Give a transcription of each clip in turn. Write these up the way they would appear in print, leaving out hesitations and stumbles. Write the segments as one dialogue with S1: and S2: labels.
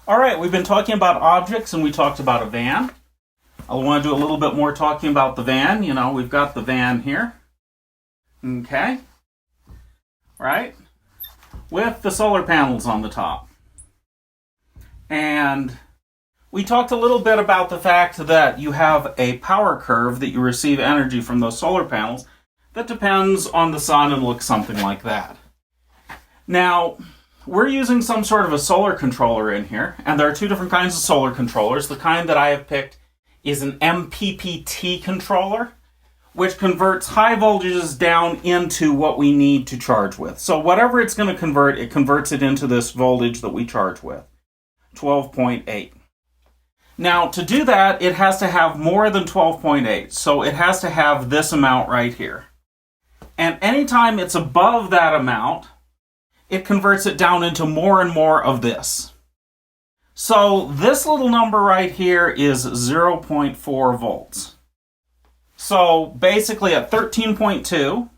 S1: All right, we've been talking about objects and we talked about a van. I want to do a little bit more talking about the van. You know, we've got the van here. Okay. Right? With the solar panels on the top. And we talked a little bit about the fact that you have a power curve that you receive energy from those solar panels that depends on the sun and looks something like that. Now, we're using some sort of a solar controller in here, and there are two different kinds of solar controllers. The kind that I have picked is an pt1 controller, which converts high voltages down into what we need to charge with. So whatever it's going to convert, it converts it into this voltage that we charge with, 12.8. Now, to do that, it has to have more than 12.8, so it has to have this amount right here. And anytime it's above that amount, it converts it down into more and more of this. So this little number right here is 0.4 volts. So basically at 13.2,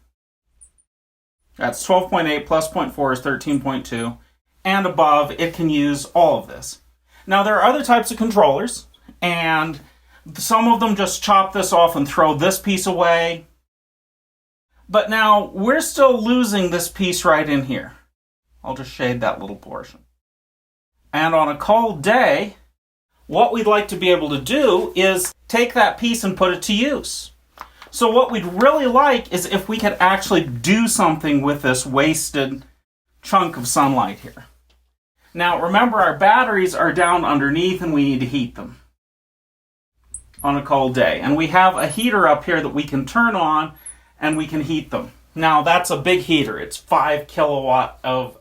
S1: that's 12.8 plus 0.4 is 13.2, and above it can use all of this. Now there are other types of controllers, and some of them just chop this off and throw this piece away. But now we're still losing this piece right in here. I'll just shade that little portion. And on a cold day, what we'd like to be able to do is take that piece and put it to use. So what we'd really like is if we could actually do something with this wasted chunk of sunlight here. Now remember, our batteries are down underneath and we need to heat them on a cold day. And we have a heater up here that we can turn on and we can heat them. Now that's a big heater. It's 5 kilowatt of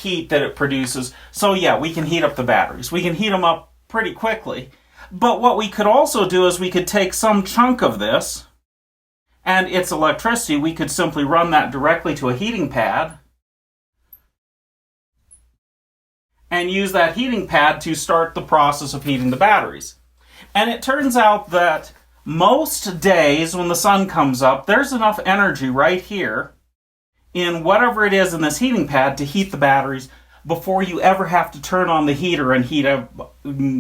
S1: heat that it produces. So yeah, we can heat up the batteries. We can heat them up pretty quickly. But what we could also do is we could take some chunk of this and its electricity, we could simply run that directly to a heating pad and use that heating pad to start the process of heating the batteries. And it turns out that most days when the sun comes up, there's enough energy right here in whatever it is in this heating pad to heat the batteries before you ever have to turn on the heater and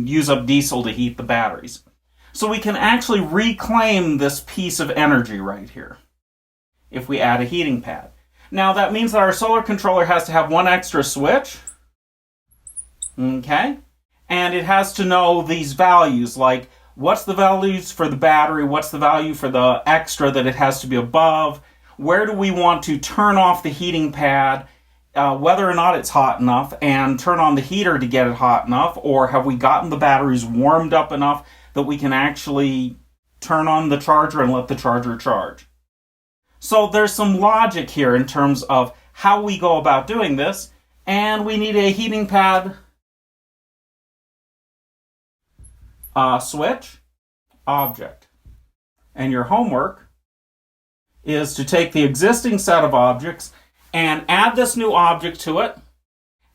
S1: use up diesel to heat the batteries. So we can actually reclaim this piece of energy right here if we add a heating pad. Now that means that our solar controller has to have one extra switch. Okay? And it has to know these values, like what's the values for the battery, what's the value for the extra that it has to be above, where do we want to turn off the heating pad, whether or not it's hot enough, and turn on the heater to get it hot enough, or have we gotten the batteries warmed up enough that we can actually turn on the charger and let the charger charge. So there's some logic here in terms of how we go about doing this, and we need a heating pad switch object. And your homework is to take the existing set of objects and add this new object to it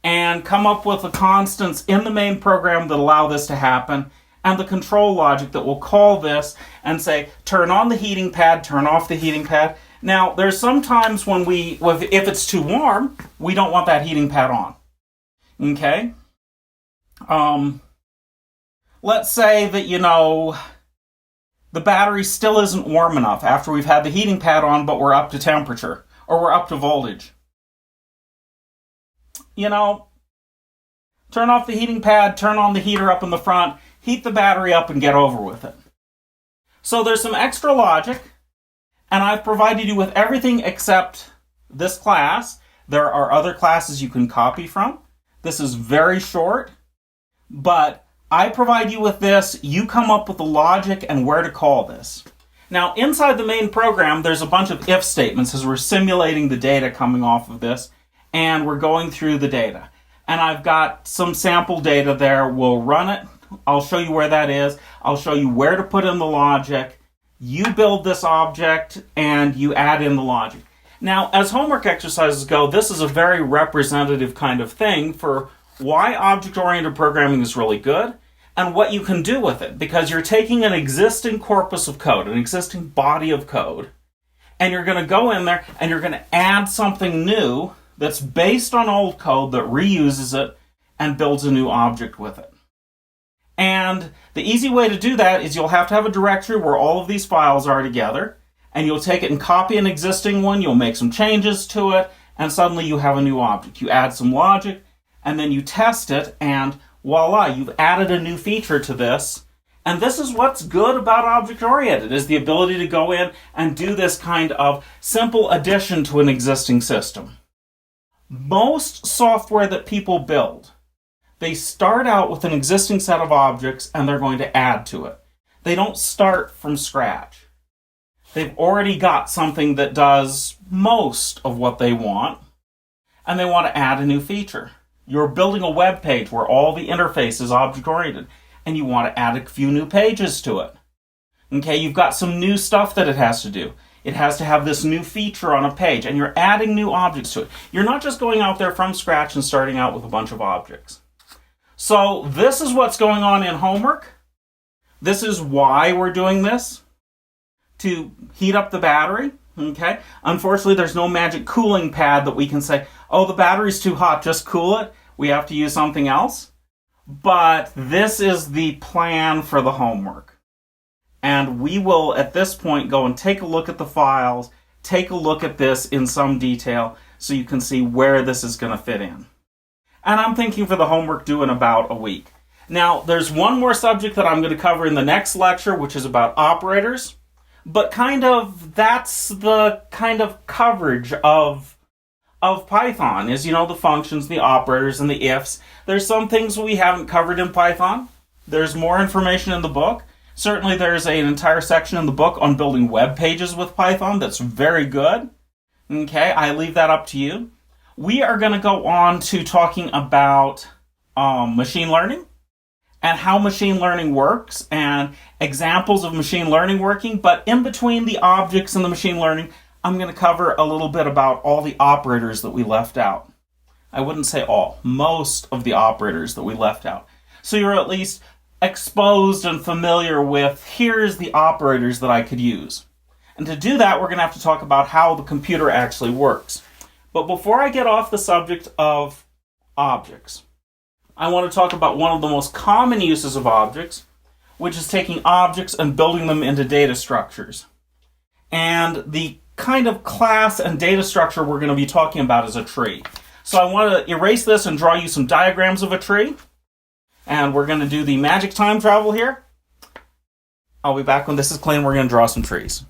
S1: and come up with the constants in the main program that allow this to happen and the control logic that will call this and say, turn on the heating pad, turn off the heating pad. Now, there's sometimes when if it's too warm, we don't want that heating pad on. Okay? Let's say that, the battery still isn't warm enough after we've had the heating pad on, but we're up to temperature, or we're up to voltage. Turn off the heating pad, turn on the heater up in the front, heat the battery up, and get over with it. So there's some extra logic, and I've provided you with everything except this class. There are other classes you can copy from. This is very short, but I provide you with this, you come up with the logic and where to call this. Now, inside the main program, there's a bunch of if statements as we're simulating the data coming off of this, and we're going through the data. And I've got some sample data there. We'll run it. I'll show you where that is. I'll show you where to put in the logic. You build this object, and you add in the logic. Now, as homework exercises go, this is a very representative kind of thing for why object-oriented programming is really good and what you can do with it, because you're taking an existing corpus of code, an existing body of code, and you're going to go in there and you're going to add something new that's based on old code that reuses it and builds a new object with it. And the easy way to do that is you'll have to have a directory where all of these files are together, and you'll take it and copy an existing one, you'll make some changes to it, and suddenly you have a new object. You add some logic, and then you test it, and voila, you've added a new feature to this. And this is what's good about object-oriented, is the ability to go in and do this kind of simple addition to an existing system. Most software that people build, they start out with an existing set of objects and they're going to add to it. They don't start from scratch. They've already got something that does most of what they want, and they want to add a new feature. You're building a web page where all the interface is object-oriented, and you want to add a few new pages to it. Okay, you've got some new stuff that it has to do. It has to have this new feature on a page, and you're adding new objects to it. You're not just going out there from scratch and starting out with a bunch of objects. So this is what's going on in homework. This is why we're doing this, to heat up the battery. Okay. Unfortunately, there's no magic cooling pad that we can say, oh, the battery's too hot, just cool it. We have to use something else. But this is the plan for the homework. And we will, at this point, go and take a look at the files, take a look at this in some detail, so you can see where this is going to fit in. And I'm thinking for the homework due in about a week. Now, there's one more subject that I'm going to cover in the next lecture, which is about operators. But that's the kind of coverage of Python, is, the functions, the operators, and the ifs. There's some things we haven't covered in Python. There's more information in the book. Certainly there's an entire section in the book on building web pages with Python that's very good. Okay, I leave that up to you. We are going to go on to talking about machine learning and how machine learning works and examples of machine learning working. But in between the objects and the machine learning, I'm going to cover a little bit about all the operators that we left out. I wouldn't say all, most of the operators that we left out. So you're at least exposed and familiar with, here's the operators that I could use. And to do that, we're going to have to talk about how the computer actually works. But before I get off the subject of objects, I want to talk about one of the most common uses of objects, which is taking objects and building them into data structures. And the kind of class and data structure we're going to be talking about is a tree. So I want to erase this and draw you some diagrams of a tree. And we're going to do the magic time travel here. I'll be back when this is clean. We're going to draw some trees.